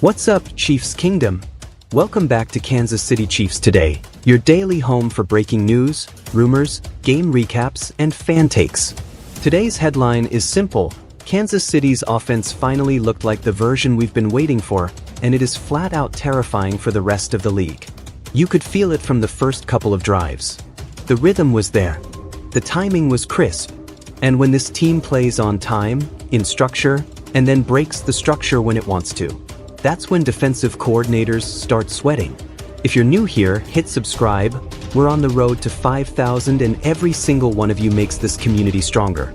What's up, Chiefs Kingdom? Welcome back to Kansas City Chiefs Today, your daily home for breaking news, rumors, game recaps, and fan takes. Today's headline is simple: Kansas City's offense finally looked like the version we've been waiting for, and it is flat out terrifying for the rest of the league. You could feel it from the first couple of drives. The rhythm was there. The timing was crisp. And when this team plays on time, in structure, and then breaks the structure when it wants to, that's when defensive coordinators start sweating. If you're new here, hit subscribe. We're on the road to 5,000 and every single one of you makes this community stronger.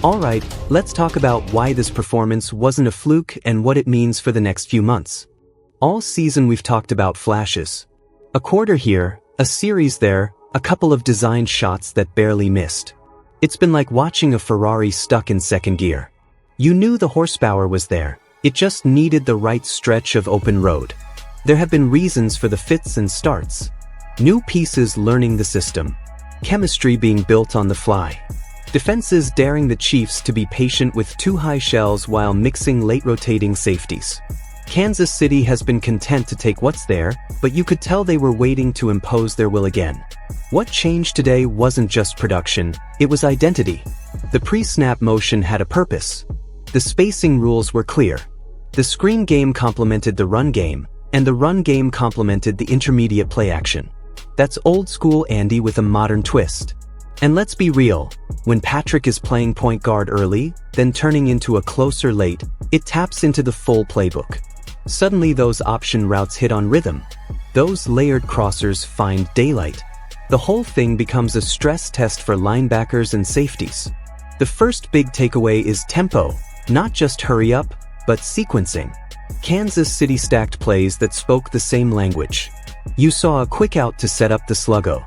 Alright, let's talk about why this performance wasn't a fluke and what it means for the next few months. All season we've talked about flashes. A quarter here, a series there, a couple of designed shots that barely missed. It's been like watching a Ferrari stuck in second gear. You knew the horsepower was there. It just needed the right stretch of open road. There have been reasons for the fits and starts. New pieces learning the system. Chemistry being built on the fly. Defenses daring the Chiefs to be patient with two high shells while mixing late rotating safeties. Kansas City has been content to take what's there, but you could tell they were waiting to impose their will again. What changed today wasn't just production, it was identity. The pre-snap motion had a purpose. The spacing rules were clear. The screen game complemented the run game, and the run game complemented the intermediate play action. That's old school Andy with a modern twist. And let's be real, when Patrick is playing point guard early, then turning into a closer late, it taps into the full playbook. Suddenly those option routes hit on rhythm. Those layered crossers find daylight. The whole thing becomes a stress test for linebackers and safeties. The first big takeaway is tempo, not just hurry up, but sequencing. Kansas City stacked plays that spoke the same language. You saw a quick out to set up the sluggo.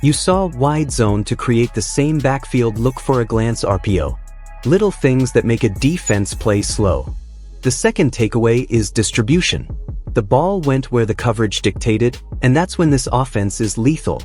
You saw wide zone to create the same backfield look for a glance RPO. Little things that make a defense play slow. The second takeaway is distribution. The ball went where the coverage dictated, and that's when this offense is lethal.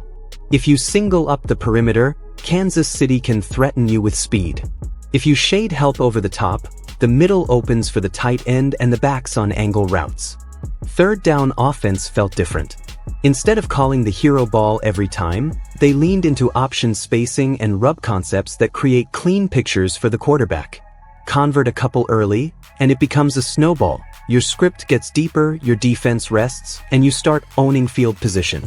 If you single up the perimeter, Kansas City can threaten you with speed. If you shade help over the top, the middle opens for the tight end and the backs on angle routes. Third down offense felt different. Instead of calling the hero ball every time, they leaned into option spacing and rub concepts that create clean pictures for the quarterback. Convert a couple early, and it becomes a snowball. Your script gets deeper, your defense rests, and you start owning field position.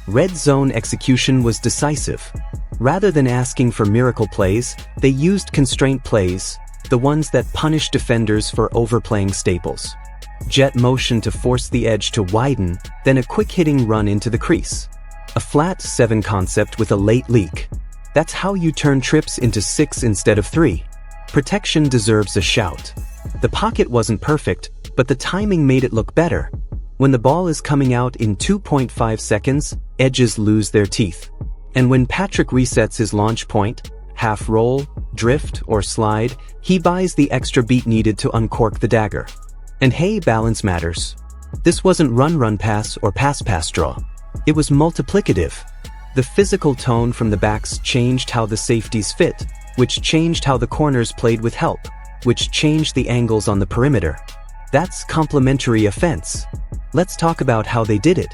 Red zone execution was decisive. Rather than asking for miracle plays, they used constraint plays, the ones that punish defenders for overplaying staples. Jet motion to force the edge to widen, then a quick hitting run into the crease. A flat 7 concept with a late leak. That's how you turn trips into 6 instead of 3. Protection deserves a shout. The pocket wasn't perfect, but the timing made it look better. When the ball is coming out in 2.5 seconds, edges lose their teeth. And when Patrick resets his launch point, half roll, drift, or slide, he buys the extra beat needed to uncork the dagger. And hey, balance matters. This wasn't run pass or pass draw. It was multiplicative. The physical tone from the backs changed how the safeties fit, which changed how the corners played with help, which changed the angles on the perimeter. That's complementary offense. Let's talk about how they did it.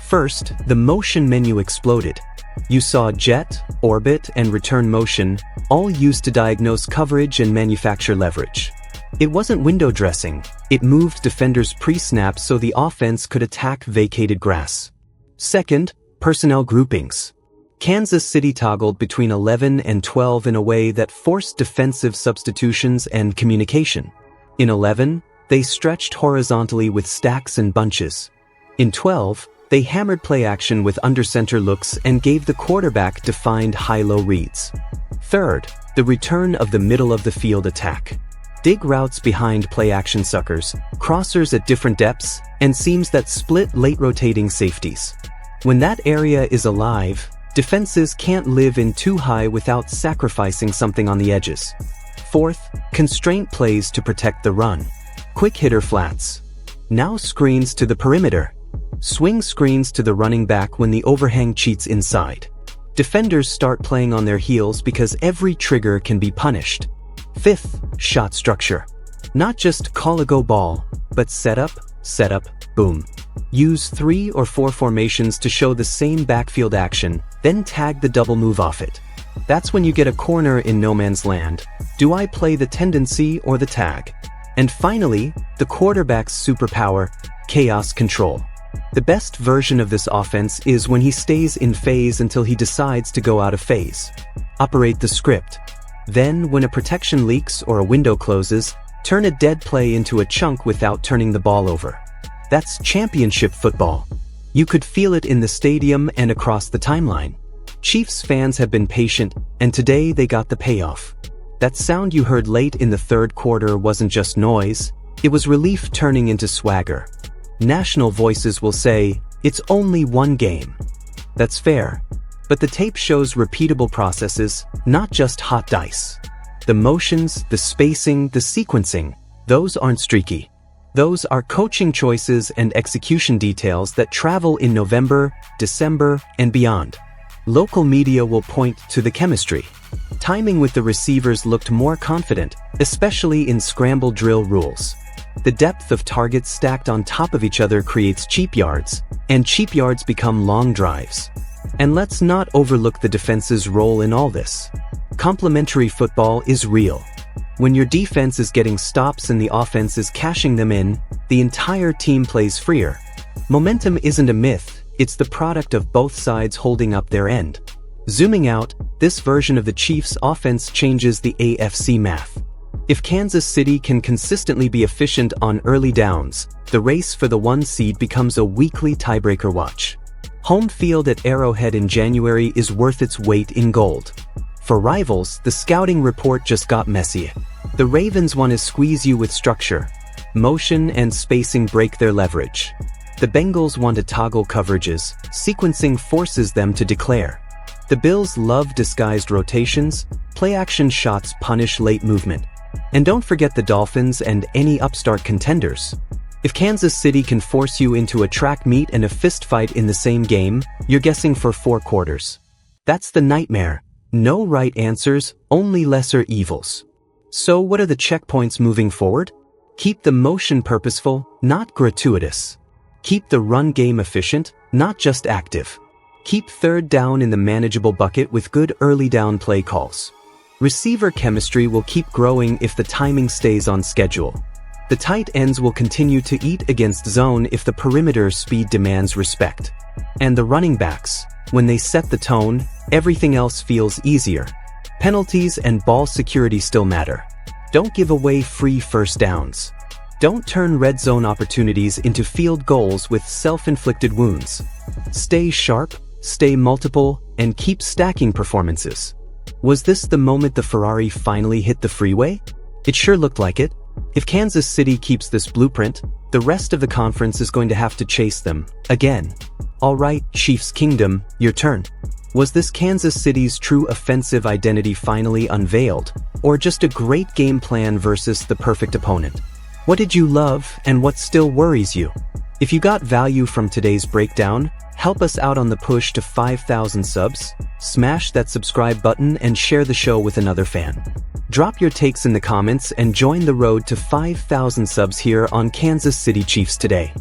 First, the motion menu exploded. You saw jet, orbit, and return motion, all used to diagnose coverage and manufacture leverage. It wasn't window dressing, it moved defenders pre-snap so the offense could attack vacated grass. Second, personnel groupings. Kansas City toggled between 11 and 12 in a way that forced defensive substitutions and communication. In 11, they stretched horizontally with stacks and bunches. In 12, they hammered play action with under-center looks and gave the quarterback defined high-low reads. Third, the return of the middle-of-the-field attack. Dig routes behind play-action suckers, crossers at different depths, and seams that split late-rotating safeties. When that area is alive, defenses can't live in too high without sacrificing something on the edges. Fourth, constraint plays to protect the run. Quick hitter flats. Now screens to the perimeter. Swing screens to the running back when the overhang cheats inside. Defenders start playing on their heels because every trigger can be punished. Fifth, shot structure. Not just call a go ball, but setup, setup, boom. Use 3 or 4 formations to show the same backfield action, then tag the double move off it. That's when you get a corner in no man's land. Do I play the tendency or the tag? And finally, the quarterback's superpower, chaos control. The best version of this offense is when he stays in phase until he decides to go out of phase. Operate the script. Then, when a protection leaks or a window closes, turn a dead play into a chunk without turning the ball over. That's championship football. You could feel it in the stadium and across the timeline. Chiefs fans have been patient, and today they got the payoff. That sound you heard late in the third quarter wasn't just noise, it was relief turning into swagger. National voices will say, "It's only one game." That's fair. But the tape shows repeatable processes, not just hot dice. The motions, the spacing, the sequencing, those aren't streaky. Those are coaching choices and execution details that travel in November, December, and beyond. Local media will point to the chemistry. Timing with the receivers looked more confident, especially in scramble drill rules. The depth of targets stacked on top of each other creates cheap yards, and cheap yards become long drives. And let's not overlook the defense's role in all this. Complementary football is real. When your defense is getting stops and the offense is cashing them in, the entire team plays freer. Momentum isn't a myth, it's the product of both sides holding up their end. Zooming out, this version of the Chiefs' offense changes the AFC math. If Kansas City can consistently be efficient on early downs, the race for the 1 seed becomes a weekly tiebreaker watch. Home field at Arrowhead in January is worth its weight in gold. For rivals, the scouting report just got messy. The Ravens want to squeeze you with structure. Motion and spacing break their leverage. The Bengals want to toggle coverages. Sequencing forces them to declare. The Bills love disguised rotations. Play-action shots punish late movement. And don't forget the Dolphins and any upstart contenders. If Kansas City can force you into a track meet and a fist fight in the same game, you're guessing for 4 quarters. That's the nightmare. No right answers, only lesser evils. So what are the checkpoints moving forward? Keep the motion purposeful, not gratuitous. Keep the run game efficient, not just active. Keep third down in the manageable bucket with good early down play calls. Receiver chemistry will keep growing if the timing stays on schedule. The tight ends will continue to eat against zone if the perimeter speed demands respect. And the running backs, when they set the tone, everything else feels easier. Penalties and ball security still matter. Don't give away free first downs. Don't turn red zone opportunities into field goals with self-inflicted wounds. Stay sharp, stay multiple, and keep stacking performances. Was this the moment the Ferrari finally hit the freeway? It sure looked like it. If Kansas City keeps this blueprint, the rest of the conference is going to have to chase them, again. Alright, Chiefs Kingdom, your turn. Was this Kansas City's true offensive identity finally unveiled, or just a great game plan versus the perfect opponent? What did you love, and what still worries you? If you got value from today's breakdown, help us out on the push to 5,000 subs, smash that subscribe button and share the show with another fan. Drop your takes in the comments and join the road to 5,000 subs here on Kansas City Chiefs Today.